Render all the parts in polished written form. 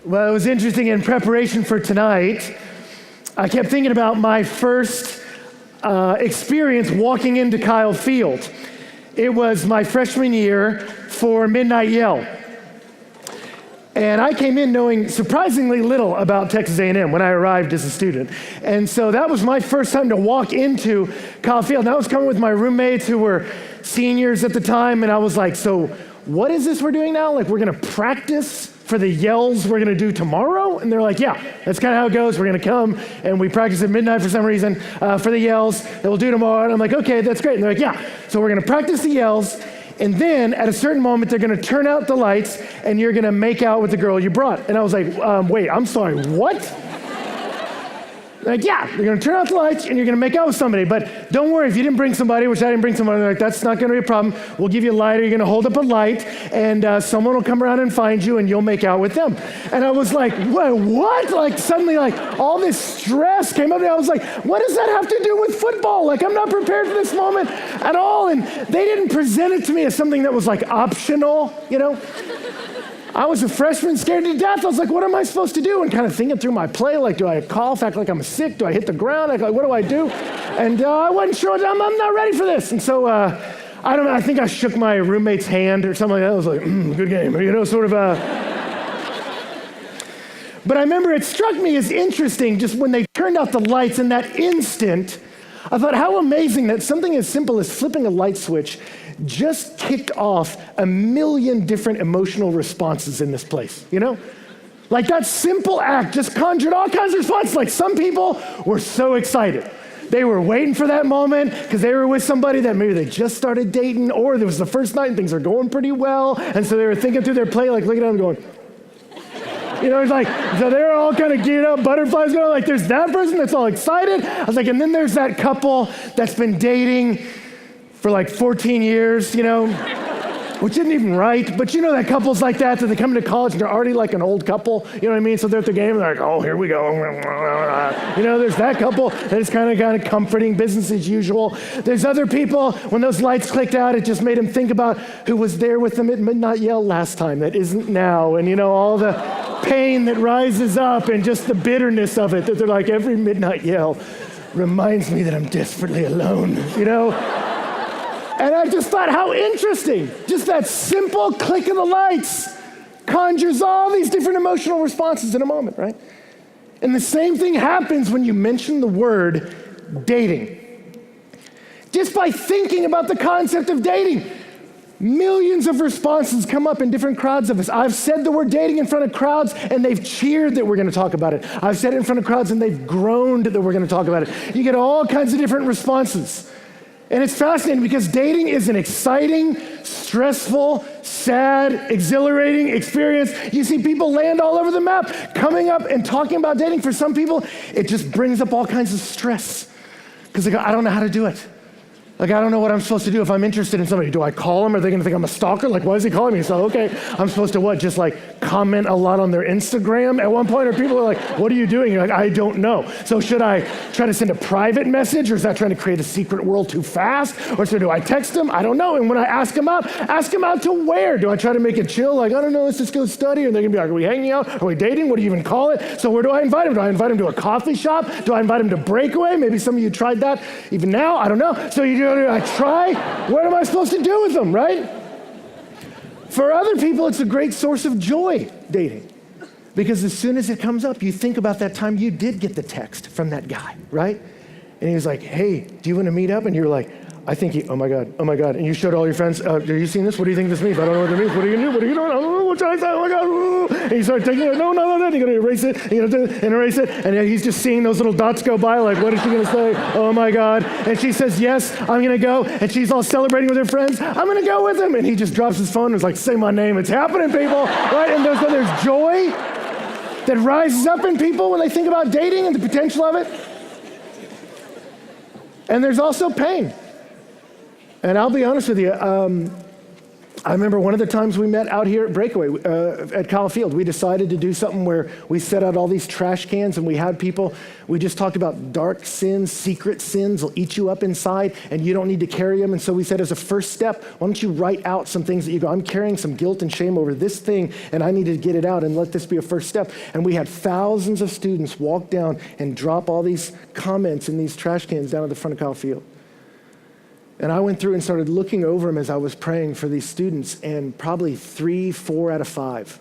Well, it was interesting in preparation for tonight. I kept thinking about my first experience walking into Kyle Field. It was my freshman year for Midnight Yell. And I came in knowing surprisingly little about Texas A&M when I arrived as a student. And so that was my first time to walk into Kyle Field. And I was coming with my roommates who were seniors at the time, and I was like, so what is this we're doing now? Like, we're gonna practice for the yells we're gonna do tomorrow? And they're like, yeah, that's kind of how it goes. We're gonna come and we practice at midnight for some reason for the yells that we'll do tomorrow. And I'm like, okay, that's great. And they're like, yeah, so we're gonna practice the yells, and then at a certain moment, they're gonna turn out the lights and you're gonna make out with the girl you brought. And I was like, wait, I'm sorry, what? Like, yeah, you're gonna turn out the lights and you're gonna make out with somebody, but don't worry if you didn't bring somebody, which I didn't bring somebody, like, that's not gonna be a problem. We'll give you a lighter, you're gonna hold up a light, and someone will come around and find you and you'll make out with them. And I was like, what? Like, suddenly, like, all this stress came up and I was like, what does that have to do with football? Like, I'm not prepared for this moment at all. And they didn't present it to me as something that was like optional, you know? I was a freshman scared to death. I was like, what am I supposed to do? And kind of thinking through my play, like, do I cough, act like I'm sick? Do I hit the ground? Like, what do I do? And I wasn't sure. I'm not ready for this. And so I don't know. I think I shook my roommate's hand or something like that. I was like, good game, you know, sort of. But I remember it struck me as interesting just when they turned out the lights in that instant. I thought, how amazing that something as simple as flipping a light switch just kicked off a million different emotional responses in this place, you know? Like that simple act just conjured all kinds of responses. Like some people were so excited. They were waiting for that moment because they were with somebody that maybe they just started dating, or it was the first night and things are going pretty well. And so they were thinking through their play, like looking at them going, you know, it's like, so they're all kind of geared up, butterflies going, like there's that person that's all excited. I was like, and then there's that couple that's been dating for like 14 years, you know, which isn't even right, but you know that couples like that they come into college and they're already like an old couple, you know what I mean? So they're at the game and they're like, oh, here we go. You know, there's that couple that is kind of comforting, business as usual. There's other people, when those lights clicked out, it just made them think about who was there with them at Midnight Yell last time that isn't now, and you know, all the pain that rises up and just the bitterness of it, that they're like, every Midnight Yell reminds me that I'm desperately alone, you know? And I just thought, how interesting. Just that simple click of the lights conjures all these different emotional responses in a moment, right? And the same thing happens when you mention the word dating. Just by thinking about the concept of dating, millions of responses come up in different crowds of us. I've said the word dating in front of crowds and they've cheered that we're going to talk about it. I've said it in front of crowds and they've groaned that we're going to talk about it. You get all kinds of different responses. And it's fascinating because dating is an exciting, stressful, sad, exhilarating experience. You see people land all over the map coming up and talking about dating. For some people, it just brings up all kinds of stress because they go, I don't know how to do it. Like, I don't know what I'm supposed to do if I'm interested in somebody. Do I call them? Are they going to think I'm a stalker? Like, why is he calling me? So, okay, I'm supposed to what? Just like comment a lot on their Instagram at one point? Or people are like, what are you doing? You're like, I don't know. So should I try to send a private message, or is that trying to create a secret world too fast? Or so do I text them? I don't know. And when I ask them out to where? Do I try to make it chill? Like, I don't know, let's just go study. Or they're going to be like, are we hanging out? Are we dating? What do you even call it? So where do I invite them? Do I invite them to a coffee shop? Do I invite them to Breakaway? Maybe some of you tried that even now. I don't know. So you do, I try. What am I supposed to do with them, right? For other people, it's a great source of joy, dating. Because as soon as it comes up, you think about that time you did get the text from that guy, right? And he was like, hey, do you want to meet up? And you're like, I think oh my God. And you showed all your friends, have you seen this? What do you think this means? I don't know what it means. What are you going to do? What are you doing? I don't know what I say. Oh my God. And you start taking it. No. You're going to erase it. You're going to erase it. And he's just seeing those little dots go by. Like, what is she going to say? Oh my God. And she says, yes, I'm going to go. And she's all celebrating with her friends. I'm going to go with him. And he just drops his phone and is like, say my name. It's happening, people. Right? And there's joy that rises up in people when they think about dating and the potential of it. And there's also pain. And I'll be honest with you, I remember one of the times we met out here at Breakaway at Kyle Field. We decided to do something where we set out all these trash cans and we had people, we just talked about dark sins, secret sins will eat you up inside and you don't need to carry them. And so we said as a first step, why don't you write out some things that you go, I'm carrying some guilt and shame over this thing and I need to get it out and let this be a first step. And we had thousands of students walk down and drop all these comments in these trash cans down at the front of Kyle Field. And I went through and started looking over them as I was praying for these students, and probably 3, 4 out of 5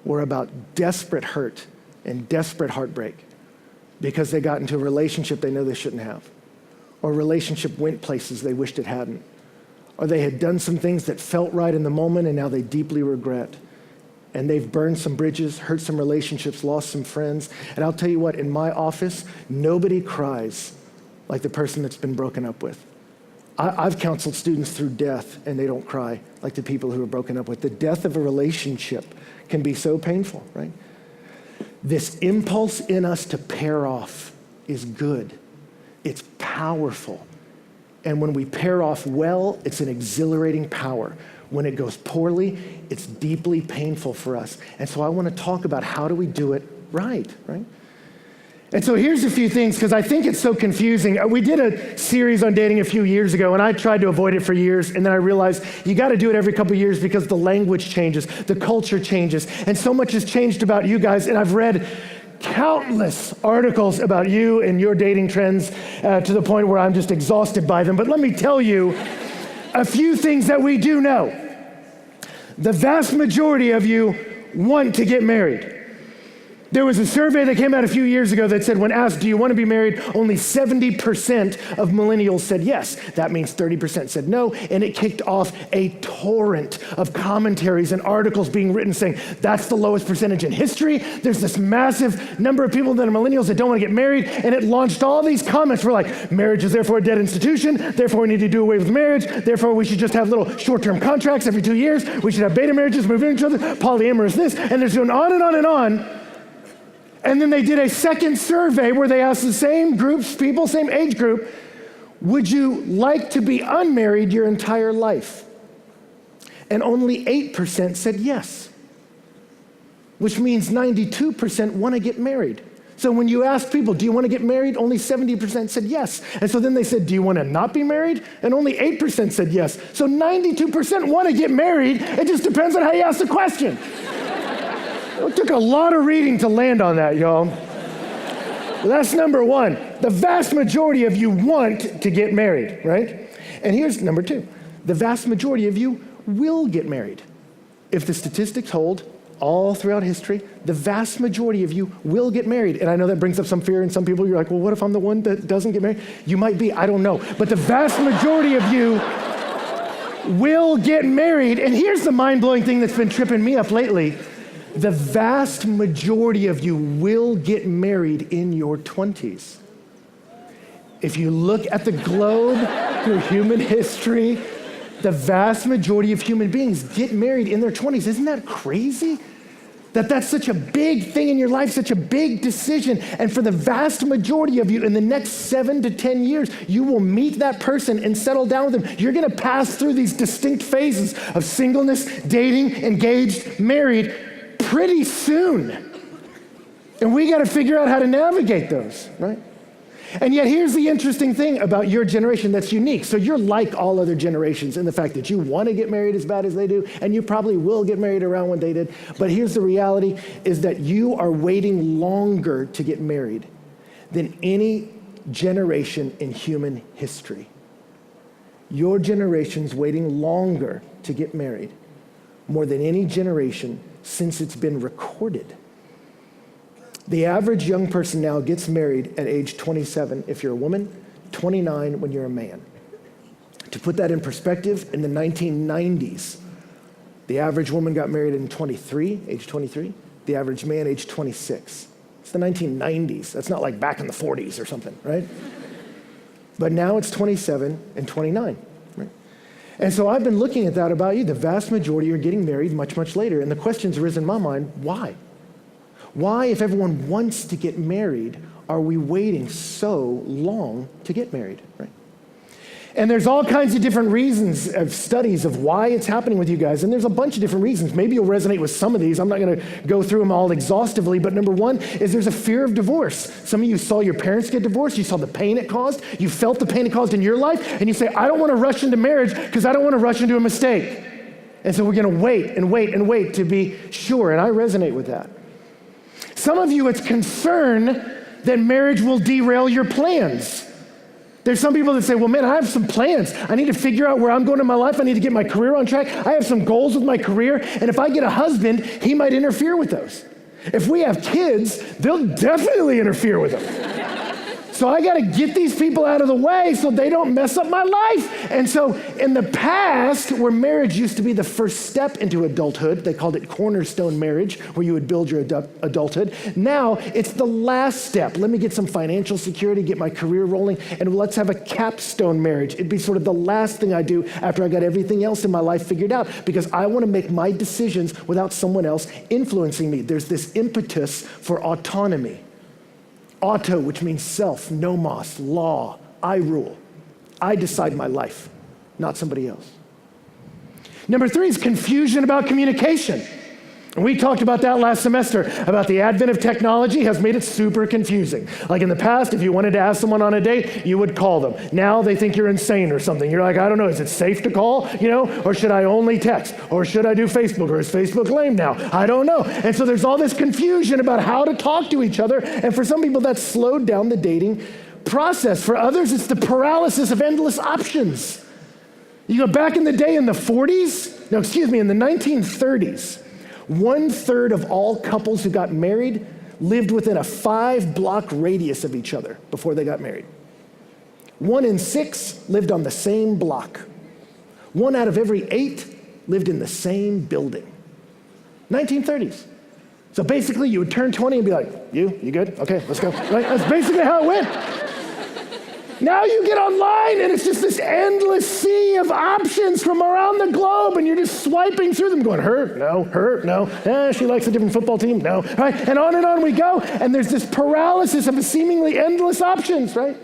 were about desperate hurt and desperate heartbreak because they got into a relationship they know they shouldn't have, or a relationship went places they wished it hadn't, or they had done some things that felt right in the moment and now they deeply regret. And they've burned some bridges, hurt some relationships, lost some friends. And I'll tell you what, in my office, nobody cries like the person that's been broken up with. I've counseled students through death, and they don't cry like the people who are broken up with. The death of a relationship can be so painful, right? This impulse in us to pair off is good. It's powerful. And when we pair off well, it's an exhilarating power. When it goes poorly, it's deeply painful for us. And so I want to talk about how do we do it right? And so here's a few things, because I think it's so confusing. We did a series on dating a few years ago, and I tried to avoid it for years, and then I realized you got to do it every couple of years because the language changes, the culture changes, and so much has changed about you guys, and I've read countless articles about you and your dating trends to the point where I'm just exhausted by them. But let me tell you a few things that we do know. The vast majority of you want to get married. There was a survey that came out a few years ago that said when asked, do you want to be married, only 70% of millennials said yes. That means 30% said no, and it kicked off a torrent of commentaries and articles being written saying that's the lowest percentage in history. There's this massive number of people that are millennials that don't want to get married, and it launched all these comments for like, marriage is therefore a dead institution, therefore we need to do away with marriage, therefore we should just have little short-term contracts every 2 years, we should have beta marriages, move in each other, polyamorous this, and there's going on and on and on. And then they did a second survey where they asked the same groups, people, same age group, would you like to be unmarried your entire life? And only 8% said yes, which means 92% want to get married. So when you ask people, do you want to get married? Only 70% said yes. And so then they said, do you want to not be married? And only 8% said yes. So 92% want to get married. It just depends on how you ask the question. It took a lot of reading to land on that, y'all. That's number one. The vast majority of you want to get married, right? And here's number two. The vast majority of you will get married. If the statistics hold all throughout history, the vast majority of you will get married. And I know that brings up some fear in some people. You're like, well, what if I'm the one that doesn't get married? You might be, I don't know. But the vast majority of you will get married. And here's the mind-blowing thing that's been tripping me up lately. The vast majority of you will get married in your 20s. If you look at the globe through human history, the vast majority of human beings get married in their 20s. Isn't that crazy? That's such a big thing in your life, such a big decision. And for the vast majority of you, in the next 7 to 10 years, you will meet that person and settle down with them. You're going to pass through these distinct phases of singleness, dating, engaged, married, pretty soon. And we got to figure out how to navigate those, right? And yet here's the interesting thing about your generation that's unique. So you're like all other generations in the fact that you want to get married as bad as they do, and you probably will get married around when they did. But here's the reality is that you are waiting longer to get married than any generation in human history. Your generation's waiting longer to get married more than any generation since it's been recorded. The average young person now gets married at age 27 if you're a woman, 29 when you're a man. To put that in perspective, in the 1990s, the average woman got married in age 23, the average man age 26. It's the 1990s. That's not like back in the 40s or something, right? But now it's 27 and 29. And so I've been looking at that about you. The vast majority are getting married much, much later. And the question's arisen in my mind, why? Why, if everyone wants to get married, are we waiting so long to get married, right? And there's all kinds of different reasons of studies of why it's happening with you guys. And there's a bunch of different reasons. Maybe you'll resonate with some of these. I'm not going to go through them all exhaustively. But number one is there's a fear of divorce. Some of you saw your parents get divorced. You saw the pain it caused. You felt the pain it caused in your life. And you say, I don't want to rush into marriage because I don't want to rush into a mistake. And so we're going to wait and wait and wait to be sure. And I resonate with that. Some of you, it's concern that marriage will derail your plans. There's some people that say, well, man, I have some plans. I need to figure out where I'm going in my life. I need to get my career on track. I have some goals with my career. And if I get a husband, he might interfere with those. If we have kids, they'll definitely interfere with them. So I got to get these people out of the way so they don't mess up my life. And so in the past, where marriage used to be the first step into adulthood, they called it cornerstone marriage, where you would build your adulthood. Now it's the last step. Let me get some financial security, get my career rolling, and let's have a capstone marriage. It'd be sort of the last thing I do after I got everything else in my life figured out, because I want to make my decisions without someone else influencing me. There's this impetus for autonomy. Auto, which means self, nomos, law, I rule. I decide my life, not somebody else. Number three is confusion about communication. And we talked about that last semester, about the advent of technology has made it super confusing. Like in the past, if you wanted to ask someone on a date, you would call them. Now they think you're insane or something. You're like, I don't know, is it safe to call, or should I only text? Or should I do Facebook? Or is Facebook lame now? I don't know. And so there's all this confusion about how to talk to each other. And for some people, that's slowed down the dating process. For others, it's the paralysis of endless options. You go back in the day in the 1930s, 1/3 of all couples who got married lived within a 5-block radius of each other before they got married. 1 in 6 lived on the same block. 1 out of every 8 lived in the same building. 1930s. So basically you would turn 20 and be like, you good? Okay, let's go. Right? That's basically how it went. Now you get online and it's just this endless sea of options from around the globe, and you're just swiping through them going, her, no, she likes a different football team, no, right? And on we go, and there's this paralysis of seemingly endless options, right?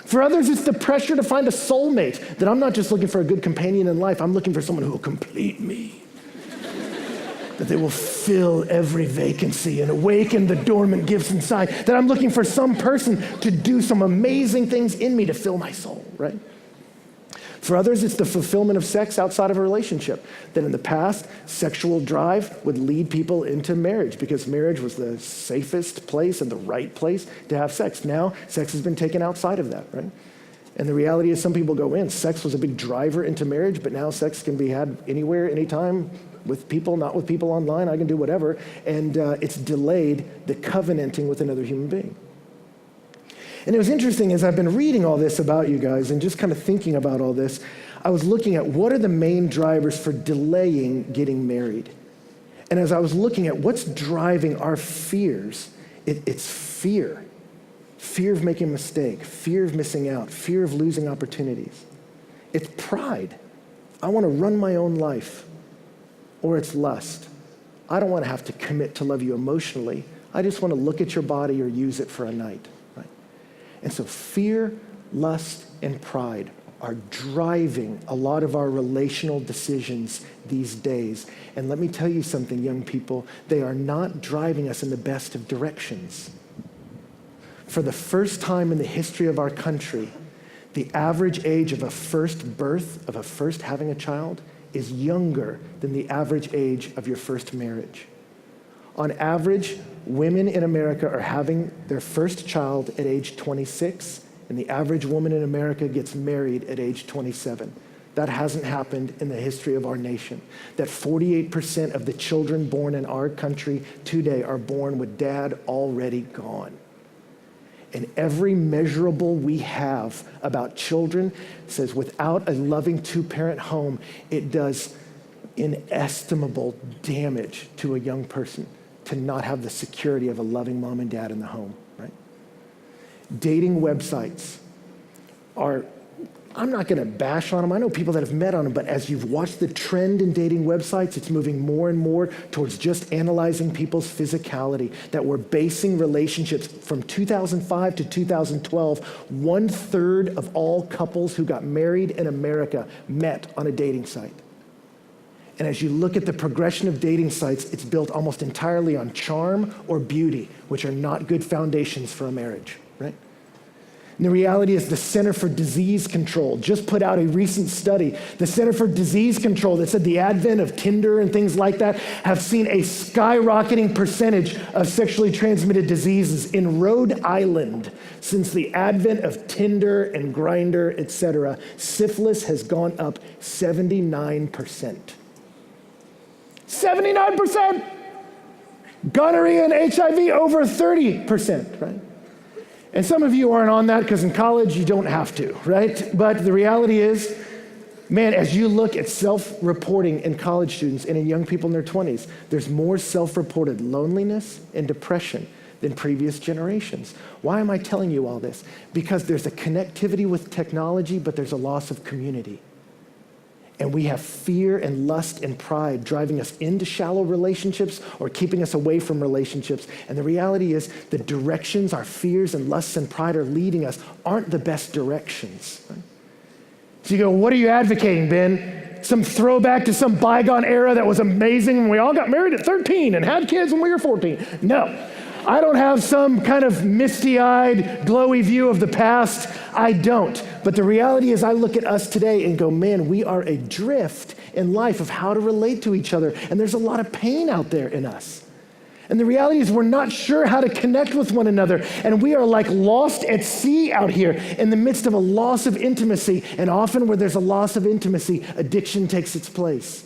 For others, it's the pressure to find a soulmate, that I'm not just looking for a good companion in life, I'm looking for someone who will complete me. That they will fill every vacancy and awaken the dormant gifts inside, that I'm looking for some person to do some amazing things in me to fill my soul, right? For others, it's the fulfillment of sex outside of a relationship, that in the past, sexual drive would lead people into marriage because marriage was the safest place and the right place to have sex. Now, sex has been taken outside of that, right? And the reality is some people go in. Sex was a big driver into marriage, but now sex can be had anywhere, anytime, with people, not with people online. I can do whatever. And it's delayed the covenanting with another human being. And it was interesting, as I've been reading all this about you guys and just kind of thinking about all this, I was looking at what are the main drivers for delaying getting married. And as I was looking at what's driving our fears, it's fear. Fear of making a mistake, fear of missing out, fear of losing opportunities. It's pride. I want to run my own life. Or it's lust. I don't want to have to commit to love you emotionally. I just want to look at your body or use it for a night, right? And so fear, lust, and pride are driving a lot of our relational decisions these days. And let me tell you something, young people, they are not driving us in the best of directions. For the first time in the history of our country, the average age of a first birth, of a first having a child, is younger than the average age of your first marriage. On average, women in America are having their first child at age 26, and the average woman in America gets married at age 27. That hasn't happened in the history of our nation. That 48% of the children born in our country today are born with dad already gone. And every measurable we have about children says without a loving two-parent home, it does inestimable damage to a young person to not have the security of a loving mom and dad in the home, right? Dating websites are I'm not going to bash on them. I know people that have met on them, but as you've watched the trend in dating websites, it's moving more and more towards just analyzing people's physicality, that we're basing relationships from 2005 to 2012. 1/3 of all couples who got married in America met on a dating site. And as you look at the progression of dating sites, it's built almost entirely on charm or beauty, which are not good foundations for a marriage, right? And the reality is the Center for Disease Control just put out a recent study. The Center for Disease Control that said the advent of Tinder and things like that have seen a skyrocketing percentage of sexually transmitted diseases in Rhode Island since the advent of Tinder and Grindr, et cetera. Syphilis has gone up 79%. 79%! Gonorrhea and HIV over 30%, right? And some of you aren't on that because in college you don't have to, right? But the reality is, man, as you look at self-reporting in college students and in young people in their 20s, there's more self-reported loneliness and depression than previous generations. Why am I telling you all this? Because there's a connectivity with technology, but there's a loss of community. And we have fear and lust and pride driving us into shallow relationships or keeping us away from relationships. And the reality is the directions our fears and lusts and pride are leading us aren't the best directions. Right? So you go, what are you advocating, Ben? Some throwback to some bygone era that was amazing when we all got married at 13 and had kids when we were 14. No. I don't have some kind of misty-eyed, glowy view of the past. I don't. But the reality is I look at us today and go, man, we are adrift in life of how to relate to each other. And there's a lot of pain out there in us. And the reality is we're not sure how to connect with one another. And we are like lost at sea out here in the midst of a loss of intimacy. And often where there's a loss of intimacy, addiction takes its place.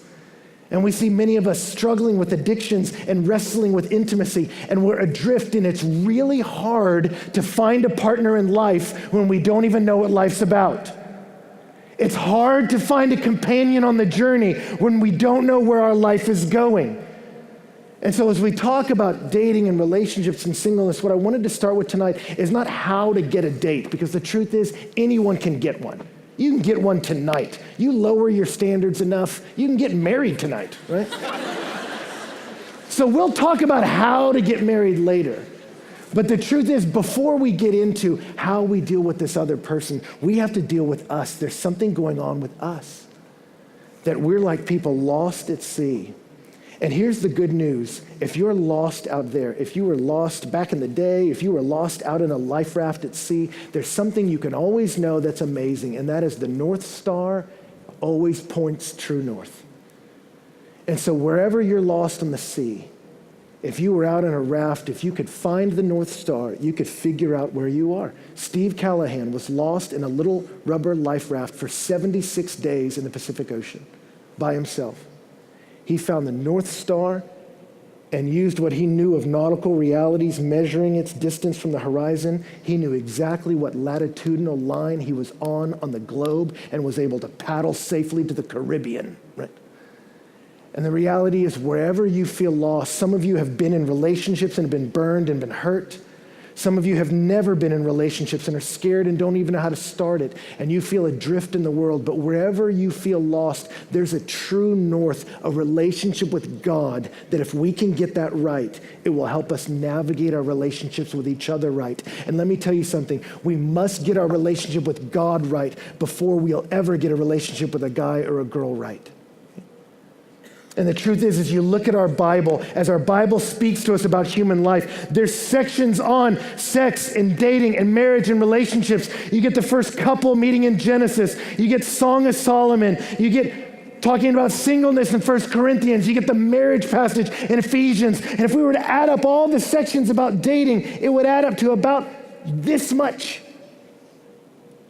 And we see many of us struggling with addictions and wrestling with intimacy, and we're adrift, and it's really hard to find a partner in life when we don't even know what life's about. It's hard to find a companion on the journey when we don't know where our life is going. And so as we talk about dating and relationships and singleness, what I wanted to start with tonight is not how to get a date, because the truth is anyone can get one. You can get one tonight. You lower your standards enough, you can get married tonight, right? So we'll talk about how to get married later. But the truth is, before we get into how we deal with this other person, we have to deal with us. There's something going on with us, that we're like people lost at sea. And here's the good news. If you're lost out there, if you were lost back in the day, if you were lost out in a life raft at sea, there's something you can always know that's amazing, and that is the North Star always points true north. And so wherever you're lost on the sea, if you were out in a raft, if you could find the North Star, you could figure out where you are. Steve Callahan was lost in a little rubber life raft for 76 days in the Pacific Ocean by himself. He found the North Star and used what he knew of nautical realities, measuring its distance from the horizon. He knew exactly what latitudinal line he was on the globe and was able to paddle safely to the Caribbean, right? And the reality is wherever you feel lost, some of you have been in relationships and have been burned and been hurt. Some of you have never been in relationships and are scared and don't even know how to start it, and you feel adrift in the world. But wherever you feel lost, there's a true north, a relationship with God, that if we can get that right, it will help us navigate our relationships with each other right. And let me tell you something, we must get our relationship with God right before we'll ever get a relationship with a guy or a girl right. And the truth is, as you look at our Bible, as our Bible speaks to us about human life, there's sections on sex and dating and marriage and relationships. You get the first couple meeting in Genesis. You get Song of Solomon. You get talking about singleness in 1 Corinthians. You get the marriage passage in Ephesians. And if we were to add up all the sections about dating, it would add up to about this much.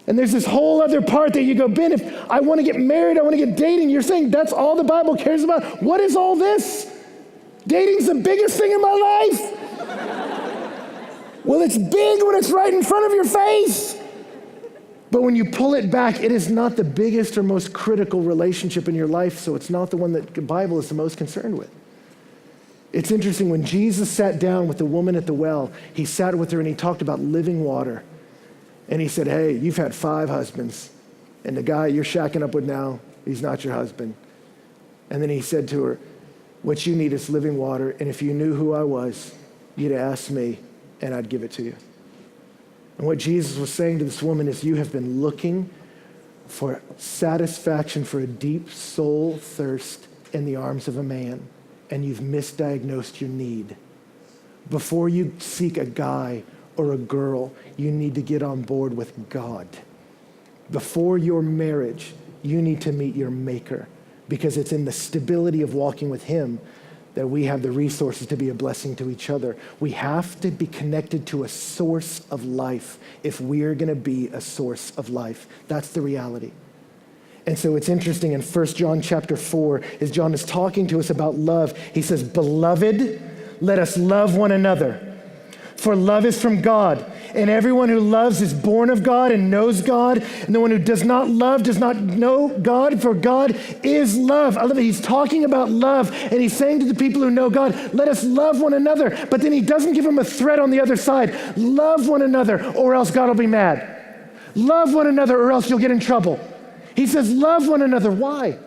And there's this whole other part that you go, Ben, if I want to get married, I want to get dating, you're saying that's all the Bible cares about? What is all this? Dating's the biggest thing in my life. Well, it's big when it's right in front of your face. But when you pull it back, it is not the biggest or most critical relationship in your life, so it's not the one that the Bible is the most concerned with. It's interesting, when Jesus sat down with the woman at the well, he sat with her and he talked about living water. And he said, hey, you've had 5 husbands. And the guy you're shacking up with now, he's not your husband. And then he said to her, what you need is living water, and if you knew who I was, you'd ask me, and I'd give it to you. And what Jesus was saying to this woman is, you have been looking for satisfaction, for a deep soul thirst in the arms of a man, and you've misdiagnosed your need. Before you seek a guy or a girl, you need to get on board with God. Before your marriage, you need to meet your maker, because it's in the stability of walking with him that we have the resources to be a blessing to each other. We have to be connected to a source of life if we're gonna be a source of life. That's the reality. And so it's interesting in 1 John chapter 4, as John is talking to us about love, he says, beloved, let us love one another. For love is from God, and everyone who loves is born of God and knows God, and the one who does not love does not know God, for God is love. I love it. He's talking about love, and he's saying to the people who know God, let us love one another. But then he doesn't give them a threat on the other side. Love one another, or else God will be mad. Love one another, or else you'll get in trouble. He says, love one another. Why?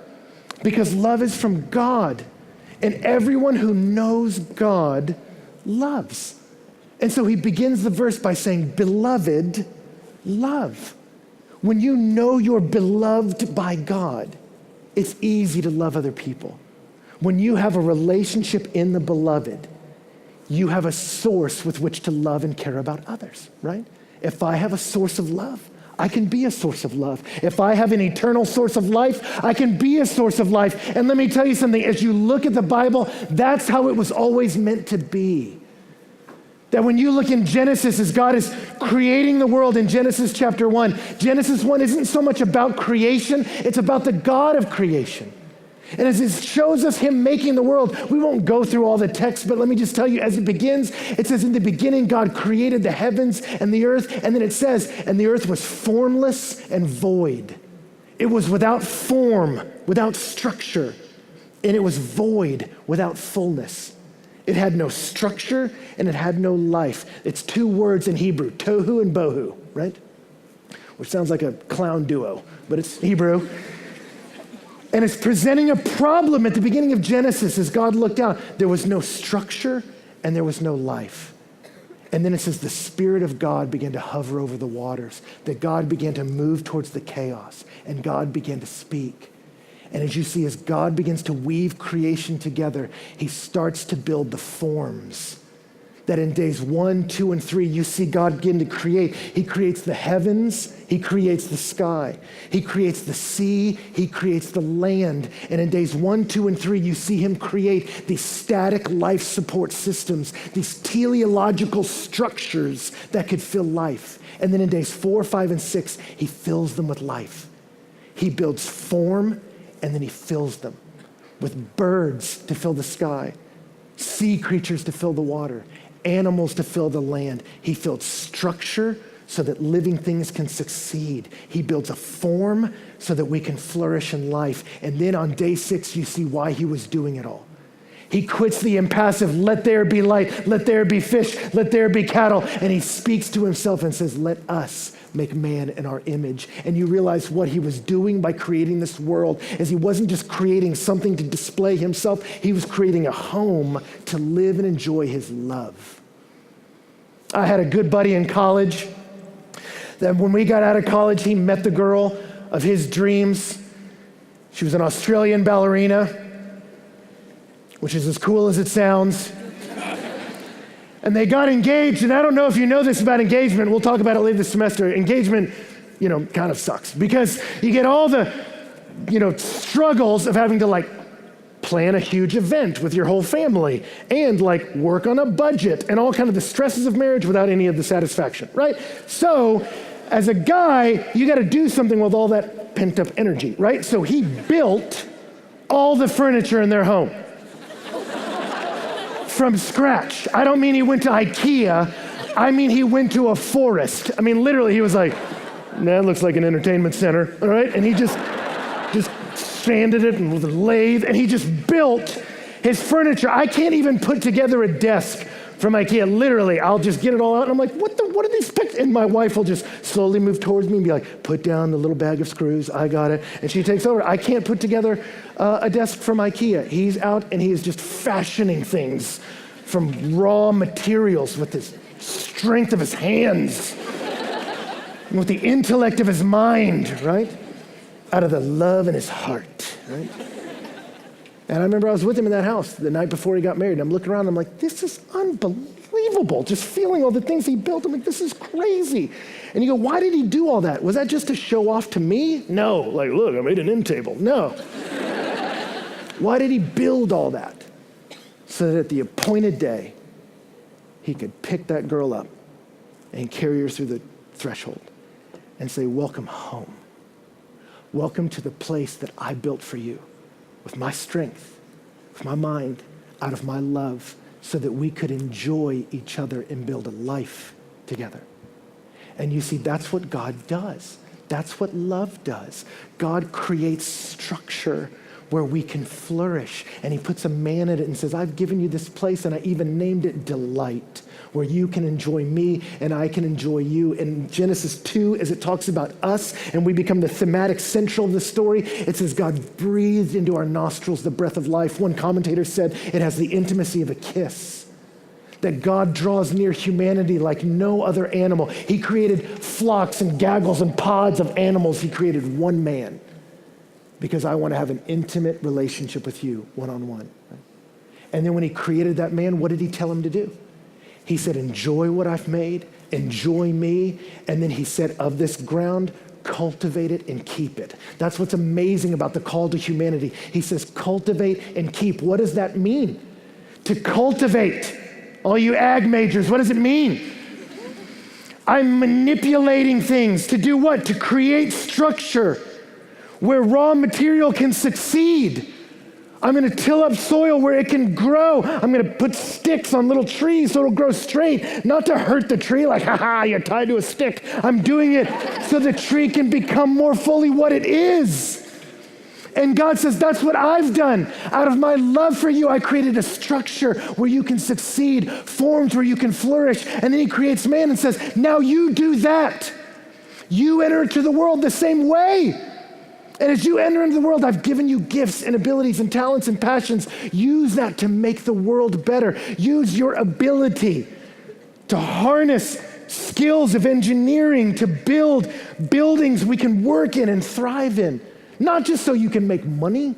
Because love is from God, and everyone who knows God loves. And so he begins the verse by saying, beloved, love. When you know you're beloved by God, it's easy to love other people. When you have a relationship in the beloved, you have a source with which to love and care about others, right? If I have a source of love, I can be a source of love. If I have an eternal source of life, I can be a source of life. And let me tell you something, as you look at the Bible, that's how it was always meant to be. That when you look in Genesis, as God is creating the world in Genesis chapter 1, Genesis 1 isn't so much about creation, it's about the God of creation. And as it shows us him making the world, we won't go through all the text, but let me just tell you, as it begins, it says, in the beginning, God created the heavens and the earth, and then it says, and the earth was formless and void. It was without form, without structure, and it was void, without fullness. It had no structure and it had no life. It's two words in Hebrew, tohu and bohu, right? Which sounds like a clown duo, but it's Hebrew. And it's presenting a problem at the beginning of Genesis as God looked out. There was no structure and there was no life. And then it says the Spirit of God began to hover over the waters, that God began to move towards the chaos, and God began to speak. And as you see, as God begins to weave creation together, he starts to build the forms. That in days 1, 2, and 3, you see God begin to create. He creates the heavens, he creates the sky. He creates the sea, he creates the land. And in days 1, 2, and 3, you see him create these static life support systems, these teleological structures that could fill life. And then in days 4, 5, and 6, he fills them with life. He builds form, and then he fills them with birds to fill the sky, sea creatures to fill the water, animals to fill the land. He builds structure so that living things can succeed. He builds a form so that we can flourish in life. And then on day 6, you see why he was doing it all. He quits the impassive, let there be light, let there be fish, let there be cattle. And he speaks to himself and says, let us make man in our image. And you realize what he was doing by creating this world is he wasn't just creating something to display himself, he was creating a home to live and enjoy his love. I had a good buddy in college that when we got out of college, he met the girl of his dreams. She was an Australian ballerina, which is as cool as it sounds. And they got engaged, and I don't know if you know this about engagement. We'll talk about it later this semester. Engagement, kind of sucks because you get all the, struggles of having to plan a huge event with your whole family and work on a budget and all kind of the stresses of marriage without any of the satisfaction, right? So as a guy, you got to do something with all that pent up energy, right? So he built all the furniture in their home. From scratch. I don't mean he went to IKEA. I mean he went to a forest. I mean, literally, he was like, that looks like an entertainment center, all right? And he just sanded it with a lathe, and he just built his furniture. I can't even put together a desk from IKEA. Literally, I'll just get it all out, and I'm like, what are these pictures? And my wife will just slowly move towards me and be like, put down the little bag of screws, I got it. And she takes over. I can't put together a desk from IKEA. He's out, and he is just fashioning things from raw materials with the strength of his hands, and with the intellect of his mind, right? Out of the love in his heart, right? And I remember I was with him in that house the night before he got married, and I'm looking around, and I'm like, this is unbelievable, just feeling all the things he built. I'm like, this is crazy. And you go, why did he do all that? Was that just to show off to me? No, like, look, I made an end table. No. Why did he build all that? So that at the appointed day, he could pick that girl up and carry her through the threshold and say, welcome home. Welcome to the place that I built for you with my strength, with my mind, out of my love, so that we could enjoy each other and build a life together. And you see, that's what God does. That's what love does. God creates structure where we can flourish. And he puts a man in it and says, I've given you this place, and I even named it Delight, where you can enjoy me and I can enjoy you. In Genesis 2, as it talks about us and we become the thematic central of the story, it says God breathed into our nostrils the breath of life. One commentator said it has the intimacy of a kiss. That God draws near humanity like no other animal. He created flocks and gaggles and pods of animals. He created one man because I want to have an intimate relationship with you, one-on-one. And then when he created that man, what did he tell him to do? He said, enjoy what I've made, enjoy me. And then he said, of this ground, cultivate it and keep it. That's what's amazing about the call to humanity. He says, cultivate and keep. What does that mean? To cultivate. All you ag majors, what does it mean? I'm manipulating things to do what? To create structure where raw material can succeed. I'm going to till up soil where it can grow. I'm going to put sticks on little trees so it'll grow straight, not to hurt the tree like, you're tied to a stick. I'm doing it so the tree can become more fully what it is. And God says, that's what I've done. Out of my love for you, I created a structure where you can succeed, forms where you can flourish. And then he creates man and says, now you do that. You enter into the world the same way. And as you enter into the world, I've given you gifts and abilities and talents and passions. Use that to make the world better. Use your ability to harness skills of engineering to build buildings we can work in and thrive in. Not just so you can make money,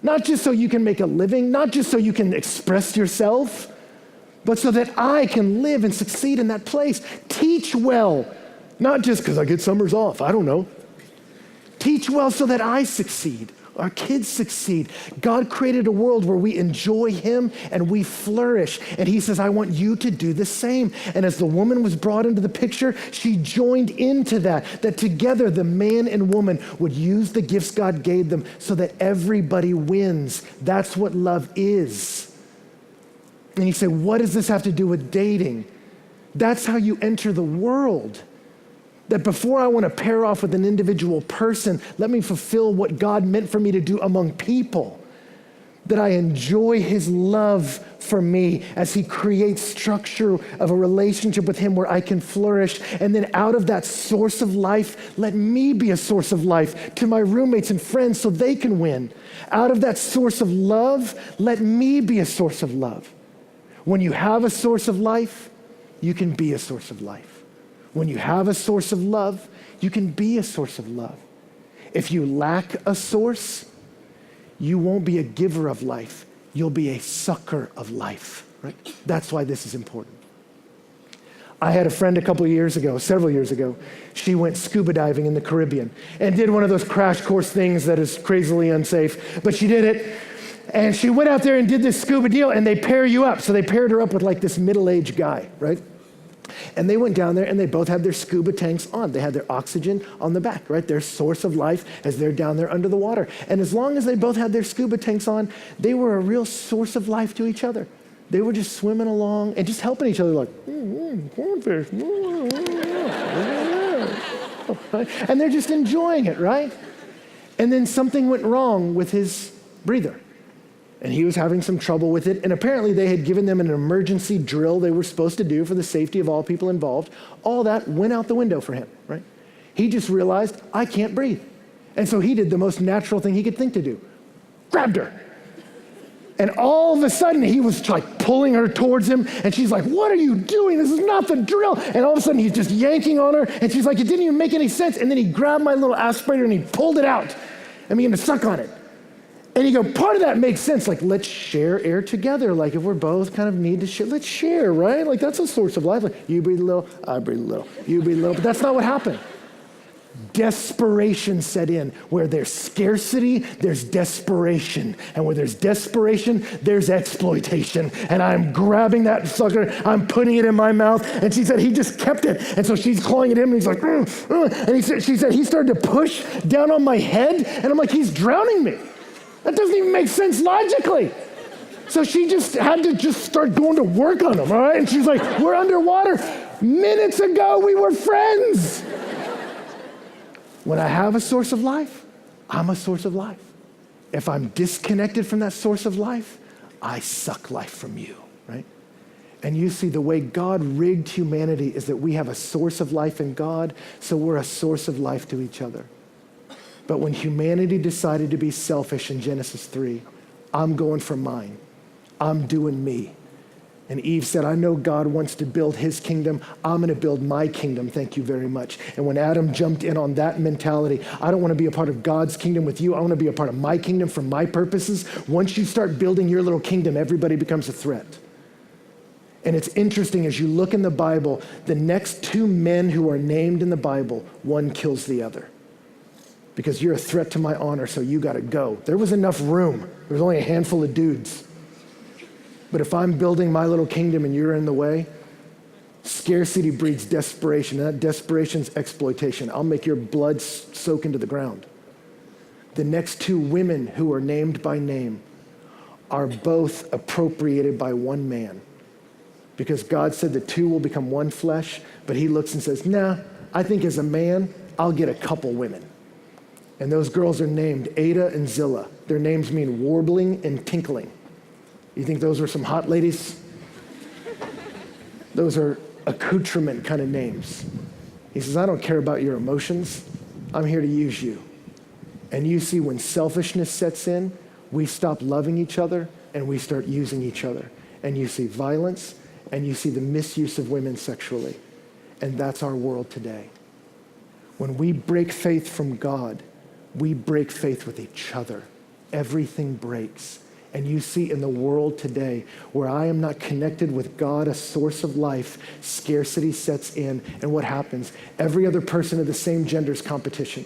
not just so you can make a living, not just so you can express yourself, but so that I can live and succeed in that place. Teach well, not just because I get summers off, I don't know. Teach well so that I succeed, our kids succeed. God created a world where we enjoy him and we flourish. And he says, I want you to do the same. And as the woman was brought into the picture, she joined into that together the man and woman would use the gifts God gave them so that everybody wins. That's what love is. And you say, what does this have to do with dating? That's how you enter the world. That before I want to pair off with an individual person, let me fulfill what God meant for me to do among people. That I enjoy his love for me as he creates structure of a relationship with him where I can flourish. And then out of that source of life, let me be a source of life to my roommates and friends so they can win. Out of that source of love, let me be a source of love. When you have a source of life, you can be a source of life. When you have a source of love, you can be a source of love. If you lack a source, you won't be a giver of life. You'll be a sucker of life, right? That's why this is important. I had a friend several years ago, she went scuba diving in the Caribbean and did one of those crash course things that is crazily unsafe, but she did it. And she went out there and did this scuba deal, and they pair you up. So they paired her up with like this middle-aged guy, right? And they went down there and they both had their scuba tanks on. They had their oxygen on the back, right? Their source of life as they're down there under the water. And as long as they both had their scuba tanks on, they were a real source of life to each other. They were just swimming along and just helping each other like, cornfish. And they're just enjoying it, right? And then something went wrong with his breather. And he was having some trouble with it. And apparently they had given them an emergency drill they were supposed to do for the safety of all people involved. All that went out the window for him, right? He just realized, I can't breathe. And so he did the most natural thing he could think to do. Grabbed her. And all of a sudden he was like pulling her towards him. And she's like, what are you doing? This is not the drill. And all of a sudden he's just yanking on her. And she's like, it didn't even make any sense. And then he grabbed my little aspirator and he pulled it out and began to suck on it. And you go, part of that makes sense. Like, let's share air together. Like, if we're both kind of need to share, let's share, right? Like, that's a source of life. Like, you breathe a little, I breathe a little, you breathe a little. But that's not what happened. Desperation set in. Where there's scarcity, there's desperation. And where there's desperation, there's exploitation. And I'm grabbing that sucker, I'm putting it in my mouth. And she said, he just kept it. And so she's clawing at him, and he's like, And she said, he started to push down on my head. And I'm like, he's drowning me. That doesn't even make sense logically. So she just had to just start going to work on him, all right? And she's like, we're underwater. Minutes ago, we were friends. When I have a source of life, I'm a source of life. If I'm disconnected from that source of life, I suck life from you, right? And you see, the way God rigged humanity is that we have a source of life in God, so we're a source of life to each other. But when humanity decided to be selfish in Genesis 3, I'm going for mine. I'm doing me. And Eve said, I know God wants to build his kingdom. I'm going to build my kingdom. Thank you very much. And when Adam jumped in on that mentality, I don't want to be a part of God's kingdom with you. I want to be a part of my kingdom for my purposes. Once you start building your little kingdom, everybody becomes a threat. And it's interesting, as you look in the Bible, the next two men who are named in the Bible, one kills the other. Because you're a threat to my honor, so you got to go. There was enough room. There was only a handful of dudes. But if I'm building my little kingdom and you're in the way, scarcity breeds desperation, and that desperation's exploitation. I'll make your blood soak into the ground. The next two women who are named by name are both appropriated by one man. Because God said the two will become one flesh, but he looks and says, nah, I think as a man, I'll get a couple women. And those girls are named Ada and Zillah. Their names mean warbling and tinkling. You think those were some hot ladies? Those are accoutrement kind of names. He says, I don't care about your emotions. I'm here to use you. And you see, when selfishness sets in, we stop loving each other and we start using each other. And you see violence and you see the misuse of women sexually. And that's our world today. When we break faith from God, we break faith with each other. Everything breaks. And you see in the world today, where I am not connected with God, a source of life, scarcity sets in. And what happens? Every other person of the same gender is competition.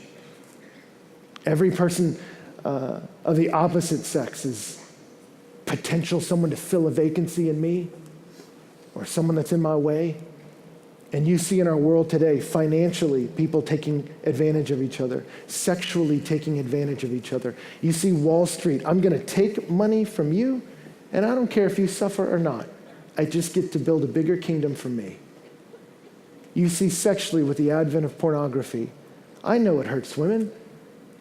Every person of the opposite sex is potential someone to fill a vacancy in me or someone that's in my way. And you see in our world today, financially, people taking advantage of each other, sexually taking advantage of each other. You see Wall Street, I'm going to take money from you, and I don't care if you suffer or not. I just get to build a bigger kingdom for me. You see sexually with the advent of pornography. I know it hurts women.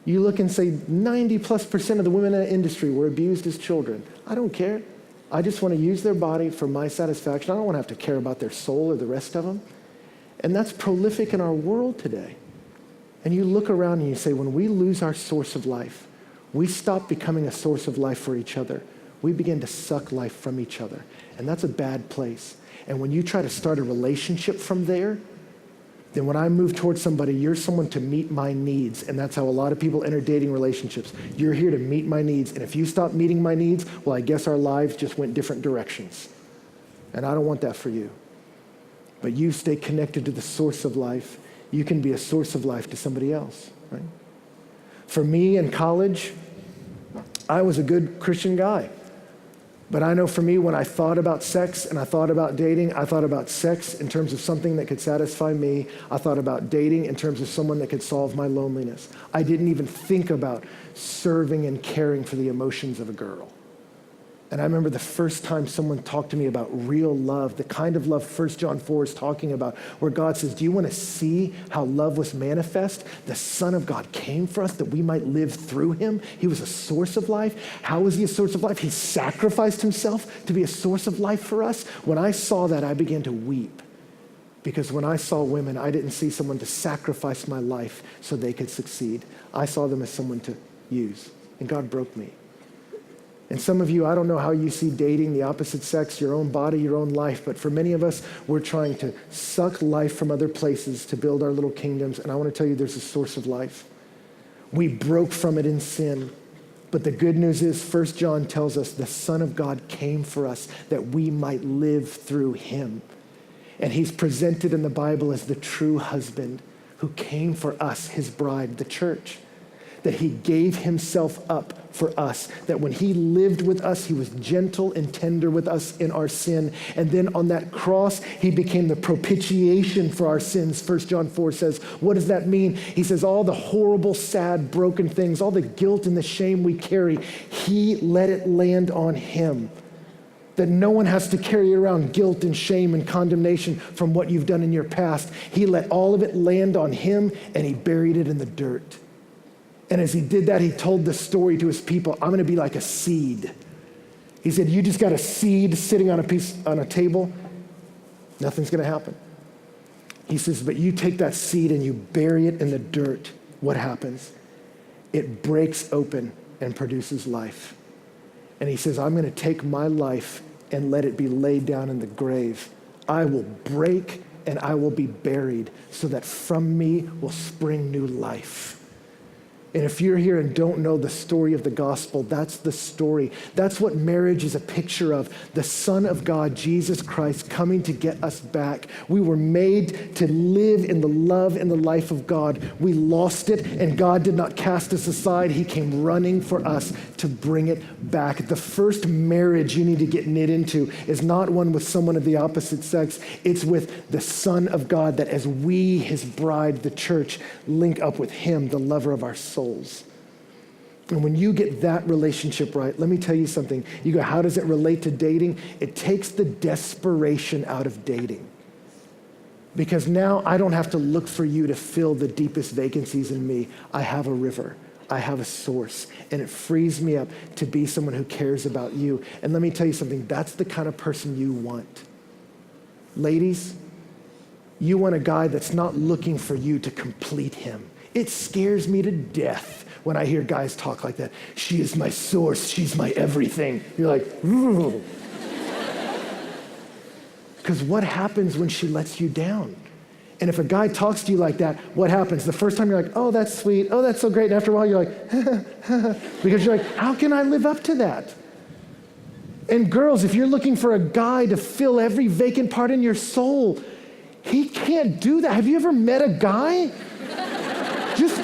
You look and say 90+% of the women in the industry were abused as children. I don't care. I just want to use their body for my satisfaction. I don't want to have to care about their soul or the rest of them. And that's prolific in our world today. And you look around and you say, when we lose our source of life, we stop becoming a source of life for each other. We begin to suck life from each other. And that's a bad place. And when you try to start a relationship from there, then when I move towards somebody, you're someone to meet my needs. And that's how a lot of people enter dating relationships. You're here to meet my needs. And if you stop meeting my needs, well, I guess our lives just went different directions. And I don't want that for you. But you stay connected to the source of life. You can be a source of life to somebody else, right? For me in college, I was a good Christian guy. But I know for me, when I thought about sex and I thought about dating, I thought about sex in terms of something that could satisfy me. I thought about dating in terms of someone that could solve my loneliness. I didn't even think about serving and caring for the emotions of a girl. And I remember the first time someone talked to me about real love, the kind of love 1 John 4 is talking about, where God says, do you want to see how love was manifest? The Son of God came for us that we might live through him. He was a source of life. How was he a source of life? He sacrificed himself to be a source of life for us. When I saw that, I began to weep. Because when I saw women, I didn't see someone to sacrifice my life so they could succeed. I saw them as someone to use. And God broke me. And some of you, I don't know how you see dating the opposite sex, your own body, your own life, but for many of us, we're trying to suck life from other places to build our little kingdoms. And I want to tell you, there's a source of life. We broke from it in sin. But the good news is, 1 John tells us the Son of God came for us that we might live through him. And he's presented in the Bible as the true husband who came for us, his bride, the church. That he gave himself up for us, that when he lived with us, he was gentle and tender with us in our sin. And then on that cross, he became the propitiation for our sins. 1 John 4 says, what does that mean? He says, all the horrible, sad, broken things, all the guilt and the shame we carry, he let it land on him. That no one has to carry around guilt and shame and condemnation from what you've done in your past. He let all of it land on him, and he buried it in the dirt. And as he did that, he told the story to his people, I'm going to be like a seed. He said, you just got a seed sitting on a table, nothing's going to happen. He says, but you take that seed and you bury it in the dirt. What happens? It breaks open and produces life. And he says, I'm going to take my life and let it be laid down in the grave. I will break and I will be buried so that from me will spring new life. And if you're here and don't know the story of the gospel, that's the story. That's what marriage is a picture of. The Son of God, Jesus Christ, coming to get us back. We were made to live in the love and the life of God. We lost it, and God did not cast us aside. He came running for us to bring it back. The first marriage you need to get knit into is not one with someone of the opposite sex. It's with the Son of God, that as we, his bride, the church, link up with him, the lover of our soul. And when you get that relationship right, let me tell you something. You go, how does it relate to dating? It takes the desperation out of dating. Because now I don't have to look for you to fill the deepest vacancies in me. I have a river. I have a source. And it frees me up to be someone who cares about you. And let me tell you something. That's the kind of person you want. Ladies, you want a guy that's not looking for you to complete him. It scares me to death when I hear guys talk like that. She is my source. She's my everything. You're like, ooh. Because what happens when she lets you down? And if a guy talks to you like that, what happens? The first time you're like, oh, that's sweet. Oh, that's so great. And after a while, you're like, because you're like, how can I live up to that? And girls, if you're looking for a guy to fill every vacant part in your soul, he can't do that. Have you ever met a guy?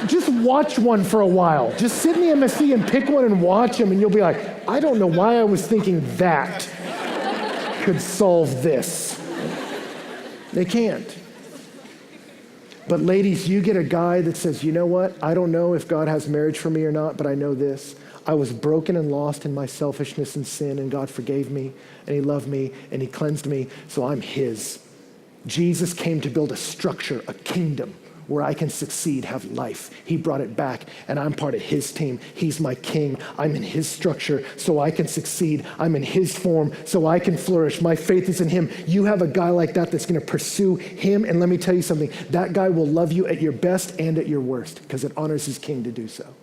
Just watch one for a while. Just sit in the MSC and pick one and watch him, and you'll be like, I don't know why I was thinking that could solve this. They can't. But ladies, you get a guy that says, you know what? I don't know if God has marriage for me or not, but I know this. I was broken and lost in my selfishness and sin, and God forgave me, and he loved me, and he cleansed me, so I'm his. Jesus came to build a structure, a kingdom, where I can succeed, have life. He brought it back, and I'm part of his team. He's my king. I'm in his structure, so I can succeed. I'm in his form, so I can flourish. My faith is in him. You have a guy like that that's going to pursue him, and let me tell you something. That guy will love you at your best and at your worst, because it honors his king to do so.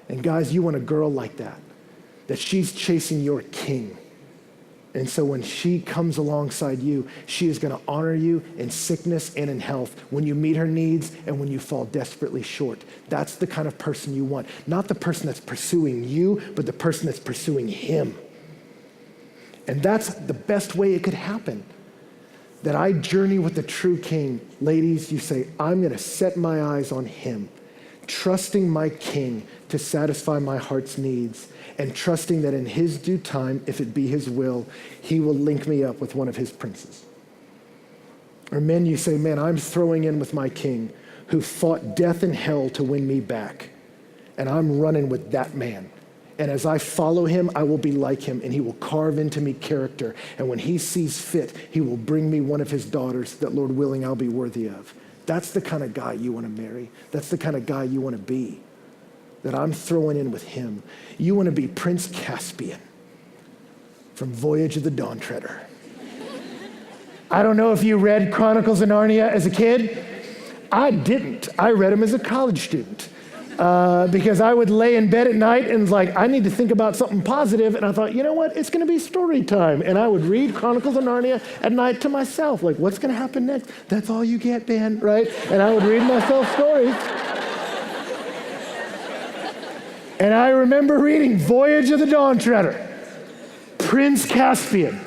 And guys, you want a girl like that she's chasing your king. And so when she comes alongside you, she is going to honor you in sickness and in health, when you meet her needs and when you fall desperately short. That's the kind of person you want. Not the person that's pursuing you, but the person that's pursuing him. And that's the best way it could happen. That I journey with the true king. Ladies, you say, I'm going to set my eyes on him, trusting my king to satisfy my heart's needs, and trusting that in his due time, if it be his will, he will link me up with one of his princes. Or men, you say, man, I'm throwing in with my king who fought death and hell to win me back. And I'm running with that man. And as I follow him, I will be like him, and he will carve into me character. And when he sees fit, he will bring me one of his daughters that, Lord willing, I'll be worthy of. That's the kind of guy you want to marry. That's the kind of guy you want to be, that I'm throwing in with him. You want to be Prince Caspian from Voyage of the Dawn Treader. I don't know if you read Chronicles of Narnia as a kid. I didn't. I read them as a college student. Because I would lay in bed at night and like, I need to think about something positive. And I thought, you know what? It's going to be story time. And I would read Chronicles of Narnia at night to myself. Like, what's going to happen next? That's all you get, Ben, right? And I would read myself stories. And I remember reading Voyage of the Dawn Treader, Prince Caspian,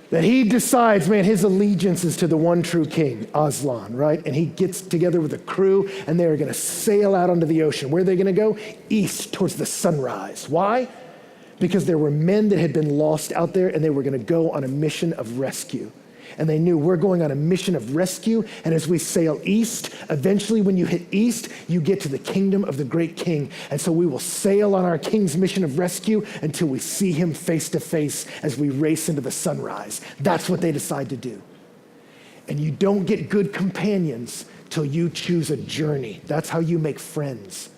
that he decides, man, his allegiance is to the one true king, Aslan, right? And he gets together with a crew, and they're going to sail out onto the ocean. Where are they going to go? East, towards the sunrise. Why? Because there were men that had been lost out there, and they were going to go on a mission of rescue. And they knew we're going on a mission of rescue, and as we sail east, eventually when you hit east, you get to the kingdom of the great king. And so we will sail on our king's mission of rescue until we see him face to face as we race into the sunrise. That's what they decide to do. And you don't get good companions till you choose a journey. That's how you make friends.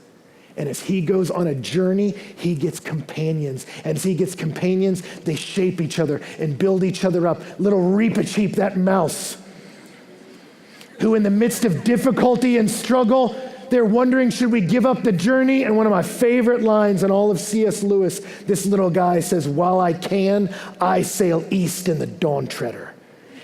And as he goes on a journey, he gets companions. And as he gets companions, they shape each other and build each other up. Little Reepicheep, that mouse, who in the midst of difficulty and struggle, they're wondering, should we give up the journey? And one of my favorite lines in all of C.S. Lewis, this little guy says, while I can, I sail east in the Dawn Treader.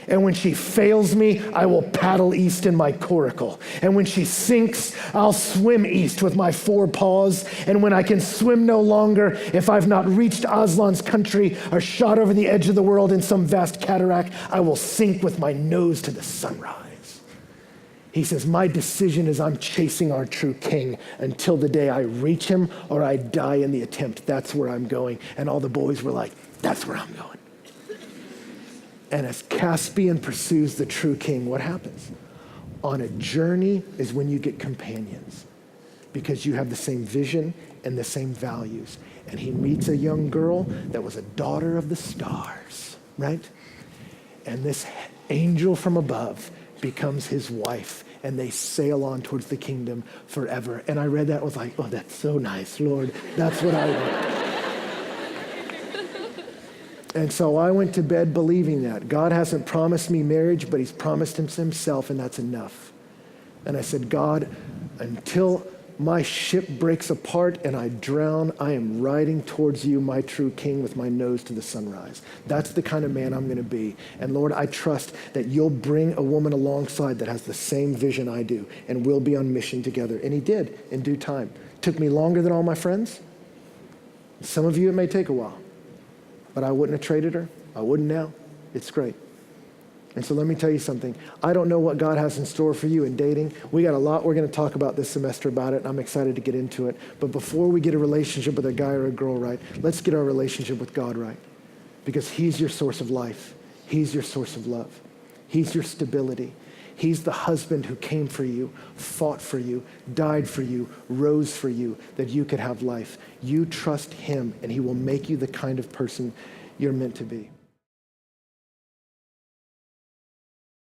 And when she fails me, I will paddle east in my coracle. And when she sinks, I'll swim east with my 4 paws. And when I can swim no longer, if I've not reached Aslan's country or shot over the edge of the world in some vast cataract, I will sink with my nose to the sunrise. He says, my decision is I'm chasing our true king until the day I reach him or I die in the attempt. That's where I'm going. And all the boys were like, that's where I'm going. And as Caspian pursues the true king, what happens? On a journey is when you get companions, because you have the same vision and the same values. And he meets a young girl that was a daughter of the stars, right? And this angel from above becomes his wife, and they sail on towards the kingdom forever. And I read that and was like, oh, that's so nice, Lord. That's what I want. And so I went to bed believing that. God hasn't promised me marriage, but he's promised himself, and that's enough. And I said, God, until my ship breaks apart and I drown, I am riding towards you, my true king, with my nose to the sunrise. That's the kind of man I'm going to be. And Lord, I trust that you'll bring a woman alongside that has the same vision I do, and we'll be on mission together. And he did in due time. Took me longer than all my friends. Some of you, it may take a while. But I wouldn't have traded her. I wouldn't now. It's great. And so let me tell you something. I don't know what God has in store for you in dating. We got a lot we're going to talk about this semester about it, and I'm excited to get into it. But before we get a relationship with a guy or a girl right, let's get our relationship with God right. Because he's your source of life. He's your source of love. He's your stability. He's the husband who came for you, fought for you, died for you, rose for you, that you could have life. You trust him, and he will make you the kind of person you're meant to be.